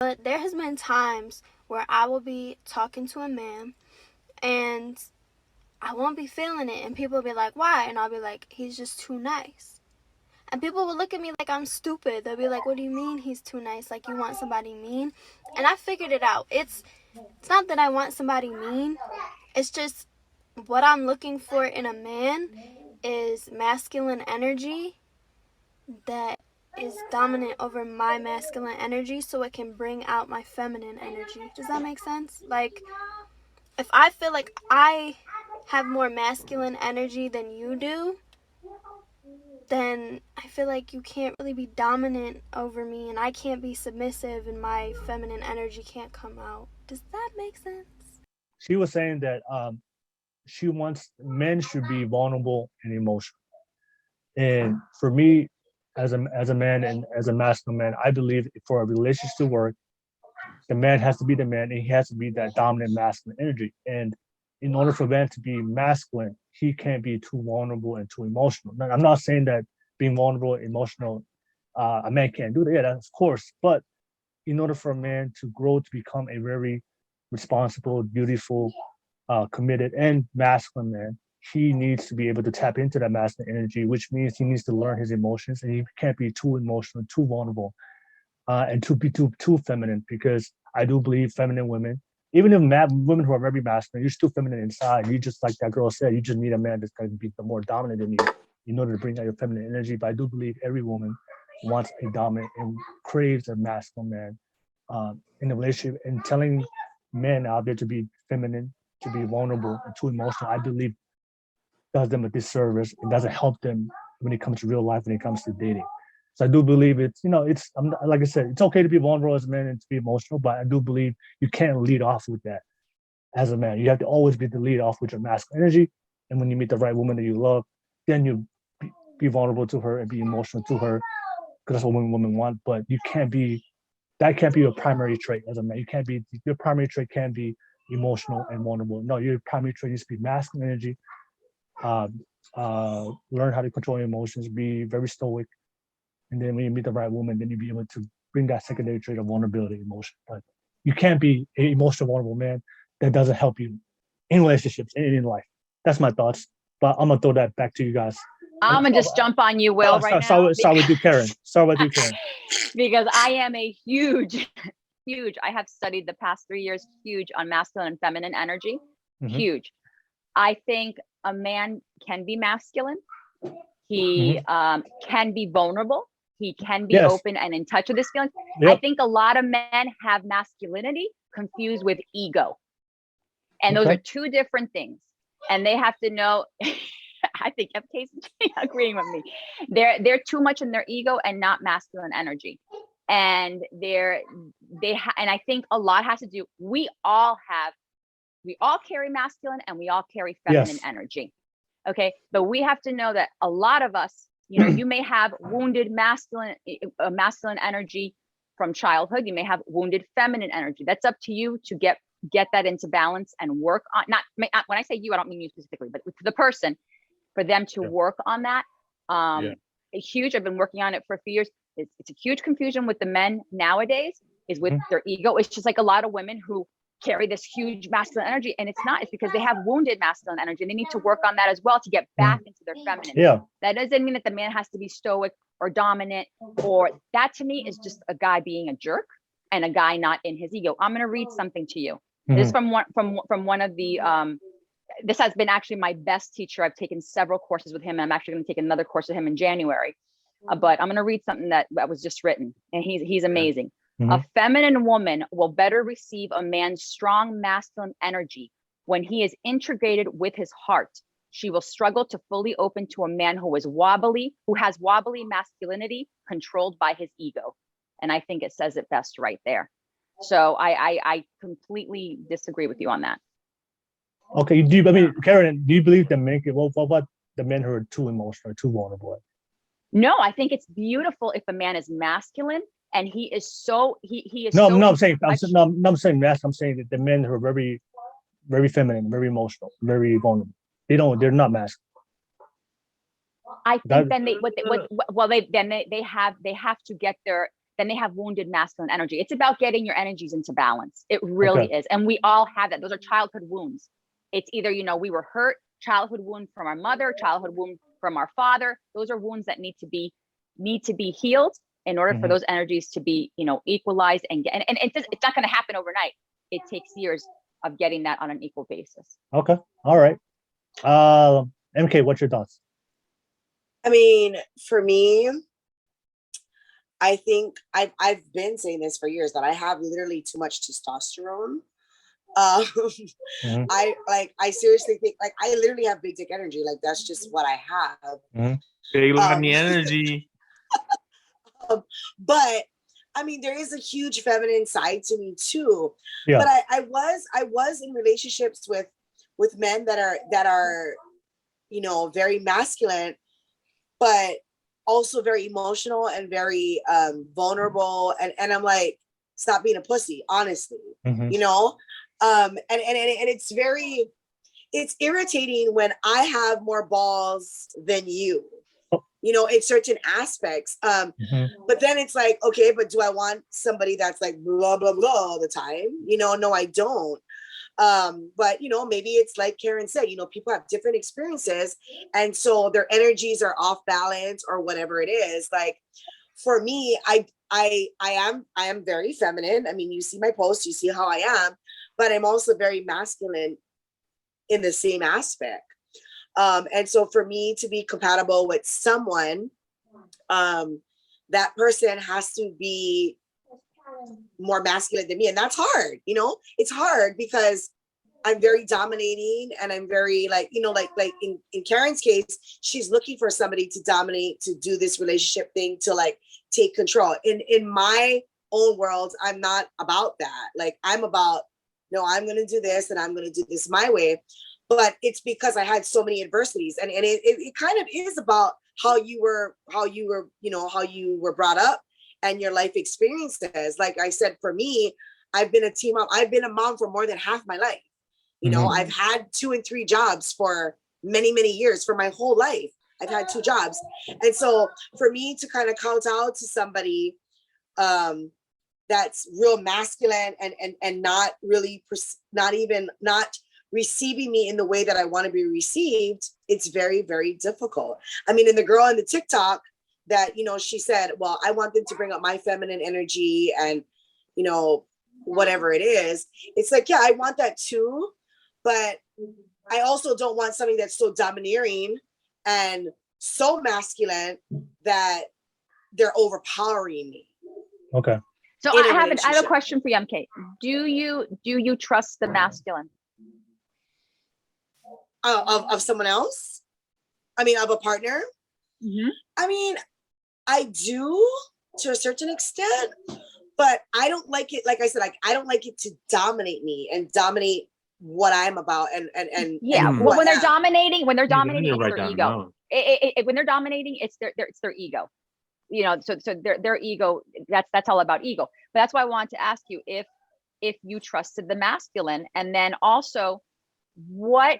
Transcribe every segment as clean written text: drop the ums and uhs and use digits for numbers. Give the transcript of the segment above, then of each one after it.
But there has been times where I will be talking to a man and I won't be feeling it, and people will be like, why? And I'll be like, he's just too nice. And people will look at me like I'm stupid. They'll be like, what do you mean he's too nice? Like, you want somebody mean? And I figured it out. It's not that I want somebody mean. It's just what I'm looking for in a man is masculine energy that is dominant over my masculine energy, so it can bring out my feminine energy. Does that make sense? Like, if I feel like I have more masculine energy than you do, then I feel like you can't really be dominant over me, and I can't be submissive, and my feminine energy can't come out. Does that make sense? She was saying that she wants men should be vulnerable and emotional. And for me, as a man and as a masculine man, I believe for a relationship to work, the man has to be the man, and he has to be that dominant masculine energy. And in order for man to be masculine, he can't be too vulnerable and too emotional. Now, I'm not saying that being vulnerable and emotional, a man can't do that. Yeah, that's of course. But in order for a man to grow to become a very responsible, beautiful, committed, and masculine man, he needs to be able to tap into that masculine energy, which means he needs to learn his emotions, and he can't be too emotional, too vulnerable, and to be too feminine. Because I do believe feminine women, even if women who are very masculine, you're still feminine inside. You just, like that girl said, you just need a man that's going to be the more dominant than you in order to bring out your feminine energy. But I do believe every woman wants a dominant and craves a masculine man in a relationship. And telling men out there to be feminine, to be vulnerable, and too emotional, I believe does them a disservice. It doesn't help them when it comes to real life, when it comes to dating. So I do believe it's like I said, it's okay to be vulnerable as a man and to be emotional, but I do believe you can't lead off with that as a man. You have to always be the lead off with your masculine energy. And when you meet the right woman that you love, then you be vulnerable to her and be emotional to her, because that's what women want. But that can't be your primary trait as a man. Your primary trait can't be emotional and vulnerable. No, your primary trait needs to be masculine energy. Learn how to control your emotions, be very stoic, and then when you meet the right woman, then you'll be able to bring that secondary trait of vulnerability, emotion. But you can't be an emotional, vulnerable man. That doesn't help you in relationships and in life. That's my thoughts. But I'm gonna throw that back to you guys. I'm gonna just jump on you, Will, right now. Start with you, Karen. Because I am a huge, I have studied the past 3 years, huge on masculine and feminine energy. Mm-hmm. Huge. I think a man can be masculine. He can be vulnerable. He can be open and in touch with his feelings. Yep. I think a lot of men have masculinity confused with ego. And those are two different things. And they have to know, I think FK's agreeing with me. They're too much in their ego and not masculine energy. And and I think a lot has to do, we all carry masculine and we all carry feminine energy. Okay. But we have to know that a lot of us, you may have wounded masculine energy from childhood. You may have wounded feminine energy. That's up to you to get that into balance and work on, not when I say you, I don't mean you specifically, but the person, for them to work on that. Huge. I've been working on it for a few years. It's a huge confusion with the men nowadays is with their ego. It's just like a lot of women who carry this huge masculine energy, and it's because they have wounded masculine energy, and they need to work on that as well to get back into their feminine. That doesn't mean that the man has to be stoic or dominant, or that to me is just a guy being a jerk and a guy not in his ego. I'm going to read something to you. This is from one of the this has been actually my best teacher. I've taken several courses with him, and I'm actually going to take another course with him in January. But I'm going to read something that was just written, and he's amazing. A feminine woman will better receive a man's strong masculine energy when he is integrated with his heart. She will struggle to fully open to a man who has wobbly masculinity controlled by his ego. And I think it says it best right there. So I completely disagree with you on that. Okay, Karen, do you believe that men what the men who are too emotional, too vulnerable? No, I think it's beautiful if a man is masculine and he is so he is. No, so I'm saying masculine. I'm saying that the men who are very, very feminine, very emotional, very vulnerable. They're not masculine. I think then they have to get then they have wounded masculine energy. It's about getting your energies into balance. It really is. And we all have that. Those are childhood wounds. It's either, you know, we were hurt, childhood wound from our mother, childhood wound from our father. Those are wounds that need to be healed in order for those energies to be, you know, equalized and it's not going to happen overnight. It takes years of getting that on an equal basis. Okay. All right. MK, what's your thoughts? I mean, for me, I think I've been saying this for years that I have literally too much testosterone. I seriously think like I literally have big dick energy. Like that's just what I have. Big Lani energy. But I mean, there is a huge feminine side to me too. Yeah. But I was in relationships with men that are, you know, very masculine, but also very emotional and very vulnerable. And I'm like, stop being a pussy, honestly, you know? And it's irritating when I have more balls than you, you know, in certain aspects. But then it's like, okay, but do I want somebody that's like blah, blah, blah all the time? You know, no, I don't. But you know, maybe it's like Karen said, you know, people have different experiences and so their energies are off balance or whatever it is. Like for me, I am very feminine. I mean, you see my posts, you see how I am, but I'm also very masculine in the same aspect. And so for me to be compatible with someone, that person has to be more masculine than me. And that's hard, you know, it's hard because I'm very dominating and I'm very like, you know, like in Karen's case, she's looking for somebody to dominate, to do this relationship thing, to like take control. In my own world, I'm not about that. Like I'm about, no, I'm going to do this and I'm going to do this my way. But it's because I had so many adversities and it kind of is about how you were, you know, how you were brought up and your life experiences. Like I said, for me, I've been a mom for more than half my life. You know, I've had 2 and 3 jobs for many, many years. For my whole life, I've had 2 jobs. And so for me to kind of count out to somebody that's real masculine and not really, not receiving me in the way that I want to be received, it's very, very difficult. I mean, and the girl in the TikTok that, you know, she said, well, I want them to bring up my feminine energy and, you know, whatever it is. It's like, yeah, I want that too. But I also don't want something that's so domineering and so masculine that they're overpowering me. Okay. So I have a question for you, MK. Do you trust the masculine? Of someone else? I mean, of a partner? I mean, I do to a certain extent, but I don't like it. Like I said, like I don't like it to dominate me and dominate what I'm about and yeah. and well, when they're dominating, it's right their ego. When they're dominating, it's their ego. You know, so their ego. That's all about ego. But that's why I want to ask you if you trusted the masculine, and then also what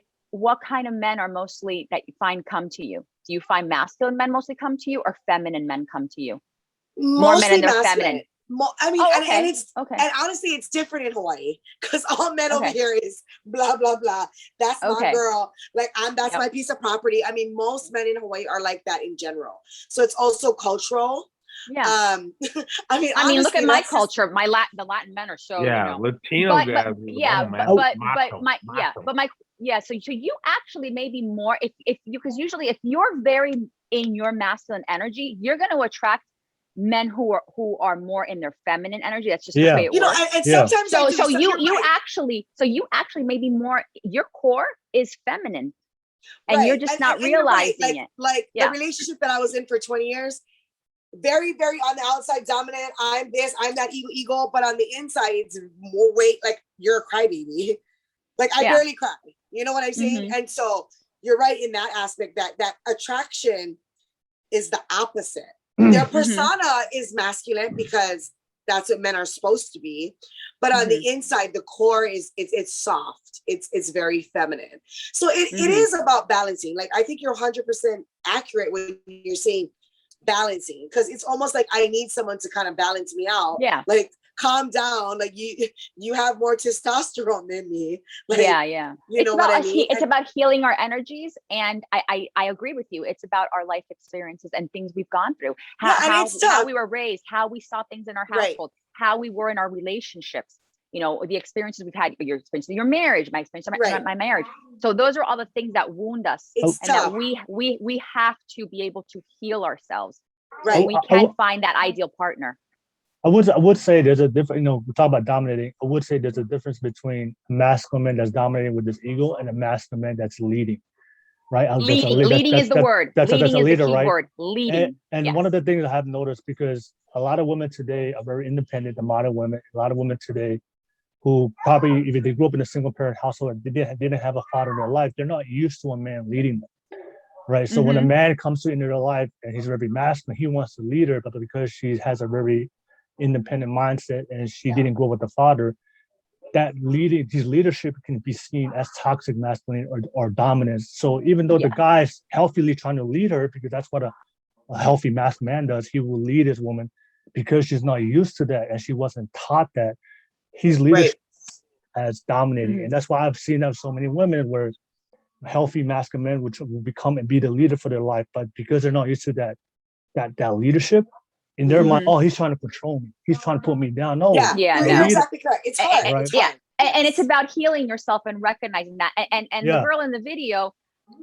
kind of men are mostly that you find come to you? Do you find masculine men mostly come to you, or feminine men come to you? More men and they're feminine. I mean, okay. and it's and honestly, it's different in Hawaii because all men over here is blah blah blah. That's my girl. Like that's my piece of property. I mean, most men in Hawaii are like that in general. So it's also cultural. Yeah. I mean, honestly, look at my culture. The Latin men are so Latino guys. So you actually maybe more if you, because usually if you're very in your masculine energy, you're going to attract men who are more in their feminine energy. That's just the way it works. And sometimes so you actually maybe more your core is feminine, and you're just not realizing it. Like the relationship that I was in for 20 years, very, very on the outside dominant. I'm this, I'm that ego, but on the inside, it's more weight. Like you're a crybaby. Like I barely cry. You know what I'm saying? And so you're right in that aspect. That attraction is the opposite. Their persona is masculine because that's what men are supposed to be, but on the inside, the core it's soft. It's very feminine. So it is about balancing. Like I think you're 100% accurate when you're saying balancing, because it's almost like I need someone to kind of balance me out. Yeah. Like, calm down. Like you have more testosterone than me. Like, yeah. You know what I mean? It's about healing our energies. And I agree with you. It's about our life experiences and things we've gone through, how we were raised, how we saw things in our household, how we were in our relationships, you know, the experiences we've had, your experience of your marriage, my experience of my marriage. So those are all the things that wound us. It's and tough. that we have to be able to heal ourselves. Right. So we can find that ideal partner. I would say there's a difference, you know, we talk about dominating. I would say there's a difference between a masculine man that's dominating with his ego and a masculine man that's leading, right? Leading is the word. Leading is the key word. Leading. And one of the things I have noticed, because a lot of women today are very independent, the modern women, a lot of women today who probably, if they grew up in a single parent household, they didn't have a father in their life, they're not used to a man leading them, right? So when a man comes into their life and he's very masculine, he wants to lead her, but because she has a very independent mindset and she didn't grow up with the father, that his leadership can be seen as toxic masculinity or dominance. So even though the guy's healthily trying to lead her, because that's what a healthy masculine man does, he will lead his woman because she's not used to that and she wasn't taught that. His leadership as dominating. And that's why I've seen that so many women where healthy masculine men will become and be the leader for their life, but because they're not used to that leadership, in their mind, oh, he's trying to control me. He's trying to put me down. No, you're exactly correct. It's hard. Right? And it's about healing yourself and recognizing that. And the girl in the video,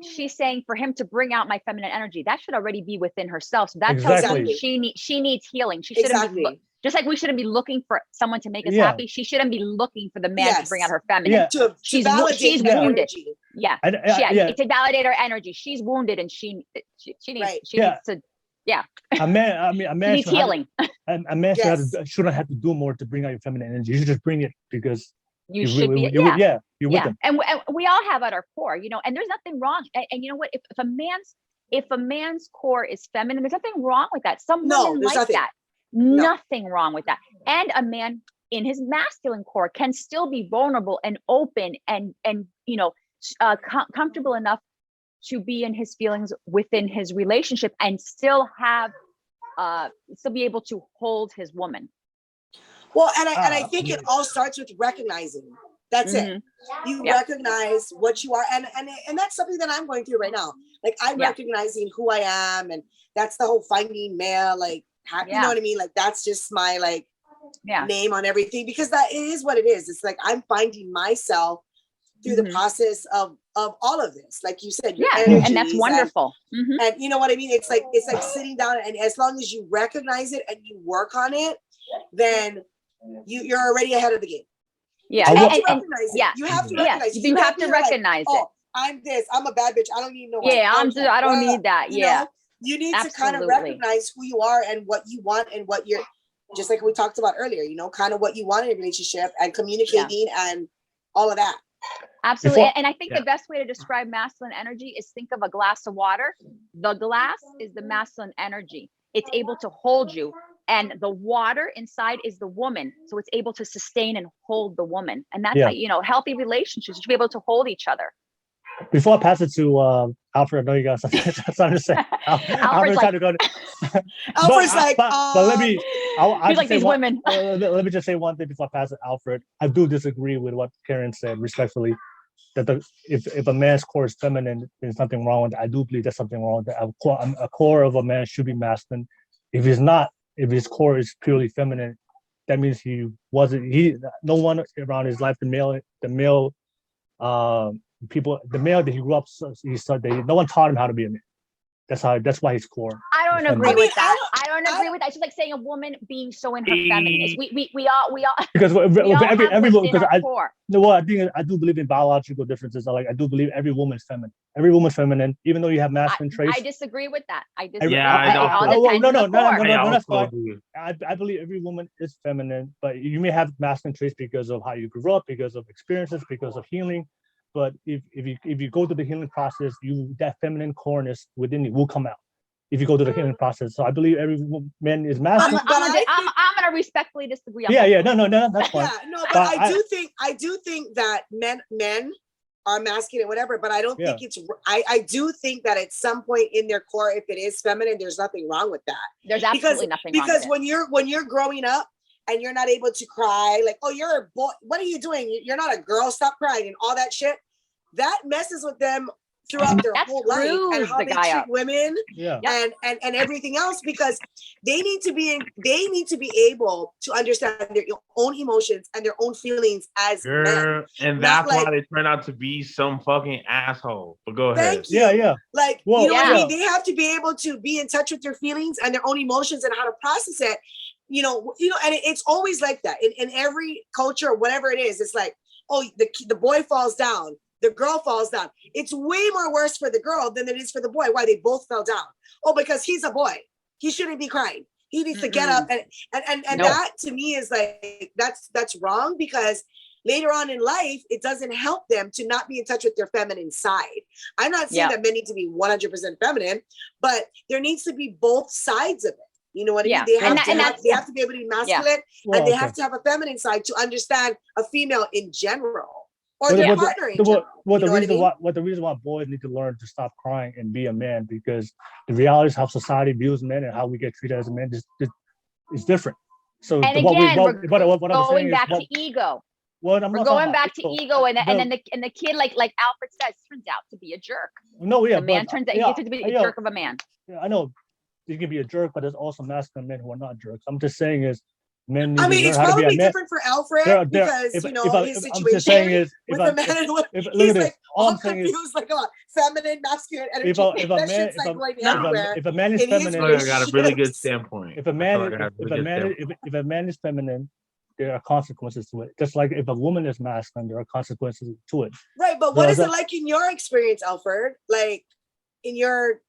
she's saying for him to bring out my feminine energy, that should already be within herself. So that tells me she needs healing. She shouldn't be just like we shouldn't be looking for someone to make us happy. She shouldn't be looking for the man to bring out her feminine. She's wounded. To validate her energy. She's wounded and she needs to. Yeah. A man needs healing. A man shouldn't have to do more to bring out your feminine energy. You should just bring it because you're with them. And we all have at our core, you know, and there's nothing wrong. And you know what? If a man's core is feminine, there's nothing wrong with that. Some women like that. Nothing wrong with that. And a man in his masculine core can still be vulnerable and open and you know, comfortable enough to be in his feelings within his relationship and still be able to hold his woman. Well, and I think it all starts with recognizing. That's it. You recognize what you are, and that's something that I'm going through right now. Like I'm recognizing who I am, and that's the whole finding male. Like you know what I mean? Like that's just my name on everything, because that is what it is. It's like I'm finding myself through the process of all of this, like you said, and that's wonderful. And you know what I mean? It's like sitting down, and as long as you recognize it and you work on it, then you're already ahead of the game. Yeah, you have to recognize it. You have to recognize it. You have to recognize it. I'm this. I'm a bad bitch. I don't need no one. I don't need that. You know? You need to kind of recognize who you are and what you want and what you're, just like we talked about earlier, you know, kind of what you want in a relationship and communicating and all of that. Absolutely. And I think the best way to describe masculine energy is think of a glass of water. The glass is the masculine energy. It's able to hold you. And the water inside is the woman. So it's able to sustain and hold the woman. And that's how, you know, healthy relationships should be able to hold each other. Before I pass it to Alfred, I know you got something to say. Alfred's trying to go. Alfred's but let me. He's like these women. Let me just say one thing before I pass it, Alfred. I do disagree with what Karen said, respectfully. That if a man's core is feminine, there's something wrong with it. I do believe there's something wrong with that. A core of a man should be masculine. If he's not, if his core is purely feminine, that means no one around his life, the male people, the male that he grew up, no one taught him how to be a man. That's why he's core. I don't agree with that. I don't agree with that. It's just like saying a woman being so in her femininity. We all because every woman, because I do believe in biological differences. I do believe every woman's feminine. Every woman's feminine, even though you have masculine traits. I disagree with that. I believe every woman is feminine, but you may have masculine traits because of how you grew up, because of experiences, because of healing. But if you go through the healing process, that feminine coreness within you will come out. If you go through the healing process, so I believe every man is masculine. I'm gonna respectfully disagree. No, that's fine. But I do think that men are masculine, whatever, but I don't think it's, I do think that at some point in their core, if it is feminine, there's nothing wrong with that. There's absolutely nothing wrong with it. Because when you're growing up and you're not able to cry, like, oh, you're a boy, what are you doing? You're not a girl, stop crying, and all that shit, that messes with them throughout their whole life, and how they treat women and everything else, because they need to be able to understand their own emotions and their own feelings as men. And that's why they turn out to be some fucking asshole. But go ahead. Thank you. Yeah. Like, you know what I mean? They have to be able to be in touch with their feelings and their own emotions and how to process it. You know, and it's always like that in every culture or whatever it is. It's like, oh, the boy falls down, the girl falls down. It's way more worse for the girl than it is for the boy. Why? They both fell down. Oh, because he's a boy. He shouldn't be crying. He needs to get up. And that to me is like, that's wrong, because later on in life, it doesn't help them to not be in touch with their feminine side. I'm not saying that men need to be 100% feminine, but there needs to be both sides of it. You know what I mean? They have to be able to be masculine, and they have to have a feminine side to understand a female in general, or their partner in general. The reason why boys need to learn to stop crying and be a man, because the reality is how society views men and how we get treated as a man is different. So and again, we're going back to ego. We're going back to ego, and then the kid, like Alfred says, turns out to be a jerk. No, yeah, the man turns out to be a jerk of a man. Yeah, I know. You can be a jerk, but there's also masculine men who are not jerks. I'm just saying is men. I mean, it's probably different for Alfred because his situation with the man and women. He's like all confused, like feminine, masculine energy. If a man is feminine, I got a really good standpoint. If a man is feminine, there are consequences to it. Just like if a woman is masculine, there are consequences to it. Right, but what is it like in your experience, Alfred? Like in your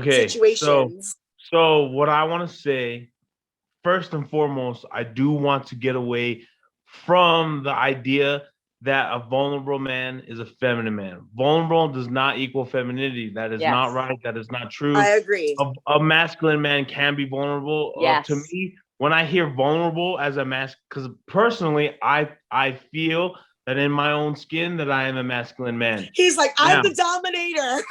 situations. So what I want to say, first and foremost, I do want to get away from the idea that a vulnerable man is a feminine man. Vulnerable does not equal femininity. That is not right. That is not true. I agree. A masculine man can be vulnerable. To me, when I hear vulnerable as a because personally, I feel that in my own skin that I am a masculine man. He's like, I'm the dominator.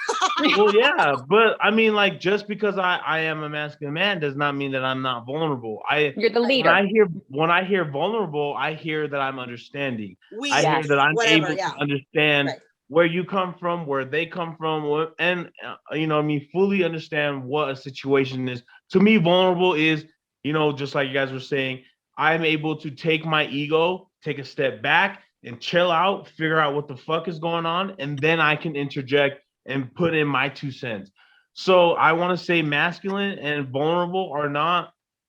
Well, yeah, but I mean, like, just because I am a masculine man does not mean that I'm not vulnerable. You're the leader. When I hear vulnerable, I hear that I'm understanding. I hear that I'm able to understand where you come from, where they come from, and fully understand what a situation is. To me, vulnerable is, just like you guys were saying, I'm able to take my ego, take a step back, and chill out, figure out what the fuck is going on, and then I can interject and put in my 2 cents. So I want to say masculine and vulnerable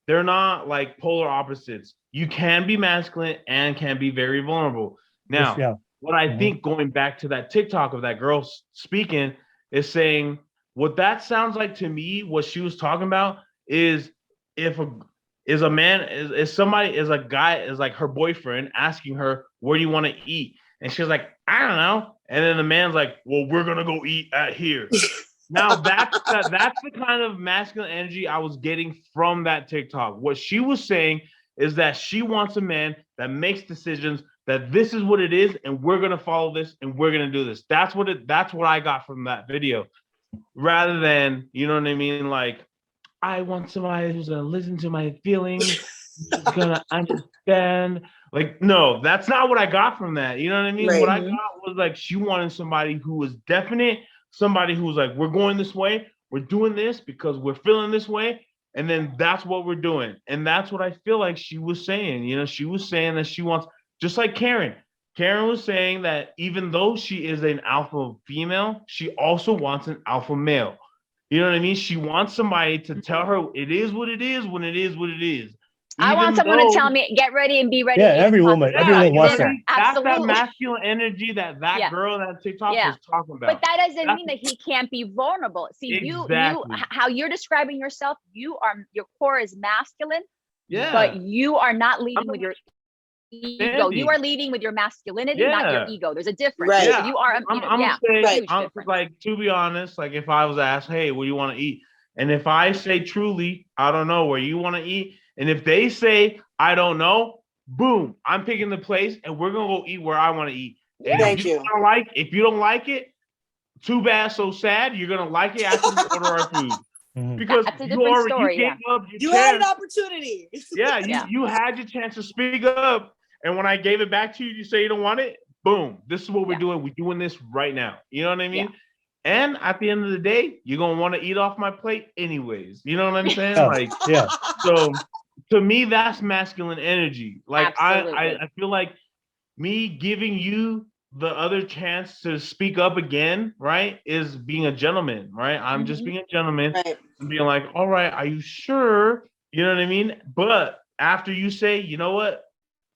they're not like polar opposites. You can be masculine and can be very vulnerable. Now, what I think, going back to that TikTok of that girl speaking, is saying what that sounds like to me, what she was talking about is if a guy is like her boyfriend asking her, where do you want to eat? And she's like, I don't know. And then the man's like, well, we're going to go eat at here. Now that's the kind of masculine energy I was getting from that TikTok. What she was saying is that she wants a man that makes decisions, that this is what it is, and we're going to follow this, and we're going to do this. That's what I got from that video. Rather than, you know what I mean? Like, I want somebody who's going to listen to my feelings, who's going to understand. Like, no, that's not what I got from that. You know what I mean? Right. What I got was like, she wanted somebody who was definite, somebody who was like, we're going this way, we're doing this because we're feeling this way, and then that's what we're doing. And that's what I feel like she was saying. She was saying that she wants, just like Karen. Karen was saying that even though she is an alpha female, she also wants an alpha male. You know what I mean? She wants somebody to tell her it is what it is when it is what it is. I want someone to tell me, get ready and be ready. Yeah, everyone wants that. That's that masculine energy that girl, that TikTok was talking about. But that doesn't mean that he can't be vulnerable. See, you, how you're describing yourself, your core is masculine, but you are not leading with your ego. You are leading with your masculinity, not your ego. There's a difference. Right. So you are, I'm like, to be honest, like if I was asked, hey, what do you want to eat? And if I say truly, I don't know where you want to eat. And if they say, I don't know, boom, I'm picking the place and we're going to go eat where I want to eat. And Thank you. if you don't like it, too bad, so sad. You're gonna like it after you order our food. Because That's a different story. You gave up your You had an chance. opportunity. Yeah, you had your chance to speak up. And when I gave it back to you, you say you don't want it. Boom. This is what we're doing. We're doing this right now. You know what I mean? Yeah. And at the end of the day, you're gonna want to eat off my plate anyways. You know what I'm saying? So to me, that's masculine energy. Like I feel like me giving you the other chance to speak up again, right, is being a gentleman, right? I'm just being a gentleman and being like, all right, are you sure? You know what I mean? But after you say, you know what,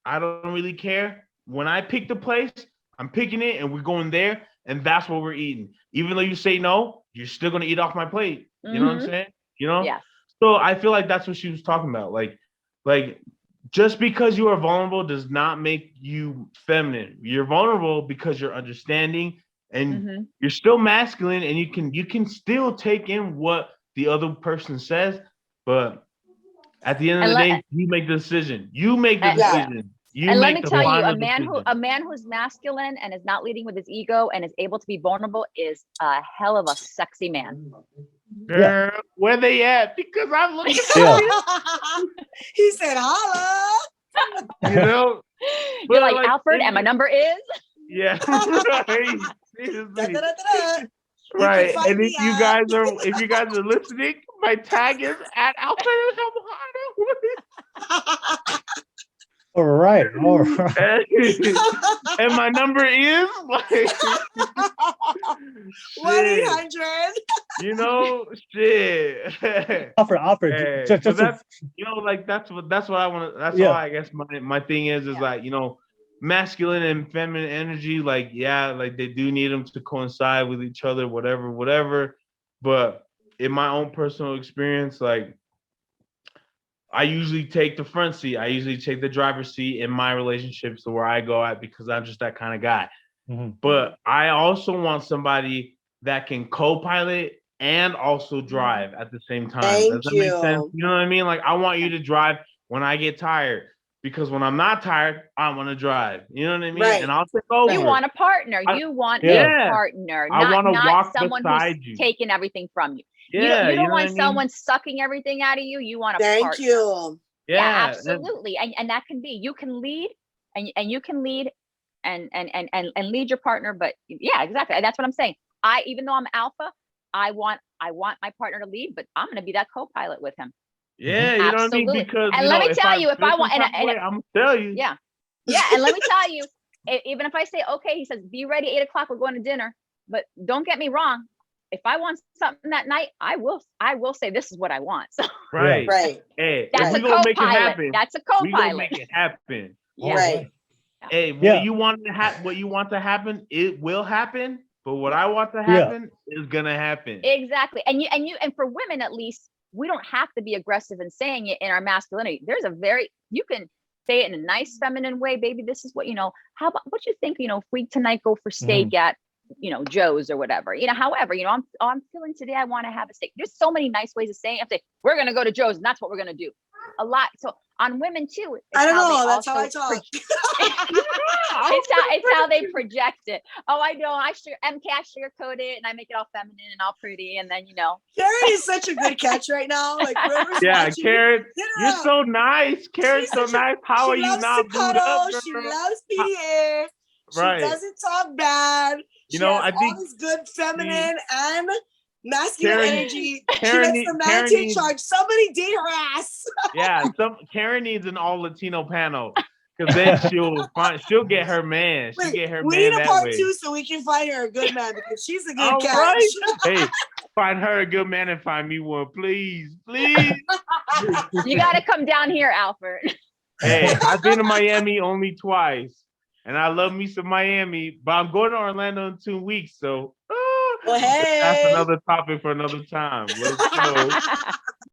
I don't really care. When I pick the place, I'm picking it and we're going there and that's what we're eating. Even though you say no, you're still going to eat off my plate. You know what I'm saying? You know? Yeah. So I feel like that's what she was talking about. Like just because you are vulnerable does not make you feminine. You're vulnerable because you're understanding and you're still masculine and you can still take in what the other person says, but at the end of the day, you make the decision. You make the decision. And let me tell you, a man who's masculine and is not leading with his ego and is able to be vulnerable is a hell of a sexy man. Girl, where they at? Because I'm looking for He said, holla. You know? You're like, Alfred, and my number is? Yeah. Right. And if you guys are listening, my tag is at Alfred. All right. And my number is like 1-800. You know, shit. Alfred. Hey, that's what I want to. That's why I guess my thing is like, you know, masculine and feminine energy. Like, like they do need them to coincide with each other, whatever. But in my own personal experience, like, I usually take the front seat. I usually take the driver's seat in my relationships to where I go at because I'm just that kind of guy. But I also want somebody that can co-pilot and also drive at the same time. Does that make sense? You know what I mean? Like, I want you to drive when I get tired because when I'm not tired, I want to drive. You know what I mean? Right. And I'll take over. You want a partner. You want a partner. I want to walk someone beside who's you. taking everything from you. Yeah, you don't want someone sucking everything out of you. You want a partner. Thank you. Yeah, absolutely. And that can be, you can lead and you can lead and lead your partner. But yeah, exactly. That's what I'm saying. Even though I'm alpha, I want my partner to lead, but I'm going to be that co-pilot with him. Yeah, you know what I mean? Because and let me tell you, if I want, I'm gonna tell you. Yeah. And let me tell you, even if I say, okay, he says, be ready 8:00, we're going to dinner. But don't get me wrong. If I want something that night, I will say this is what I want. So right. Hey, that's a co-pilot. That's a co-pilot. We gonna make it happen. Yeah. Right. Hey, what you want to happen, it will happen. But what I want to happen is gonna happen. Exactly. And for women at least, we don't have to be aggressive in saying it in our masculinity. You can say it in a nice feminine way, baby. This is what, how about what you think, if we tonight go for steak at Joe's or whatever, however, I'm feeling today, I want to have a steak. There's so many nice ways of saying it. I'm saying, we're going to go to Joe's and that's what we're going to do. A lot. So on women too. I don't know. That's how I talk. It's how they project it. Oh, I know. I sugarcoat it and I make it all feminine and all pretty. And then, Karen is such a good catch right now. Like, Karen, you're so nice. Karen's so nice. How are you not booed up, girl? She loves PDA. She doesn't talk bad. I think all this good feminine and masculine energy. Karen, she lets the man take charge. Somebody date her ass. Karen needs an all Latino panel because then she'll get her man. She'll get her man. We need a part way. 2 so we can find her a good man because she's a good catch. Right. Hey, find her a good man and find me one, please. You got to come down here, Alfred. Hey, I've been to Miami only twice. And I love me some Miami, but I'm going to Orlando in 2 weeks. So hey. that's another topic for another time. Let's go.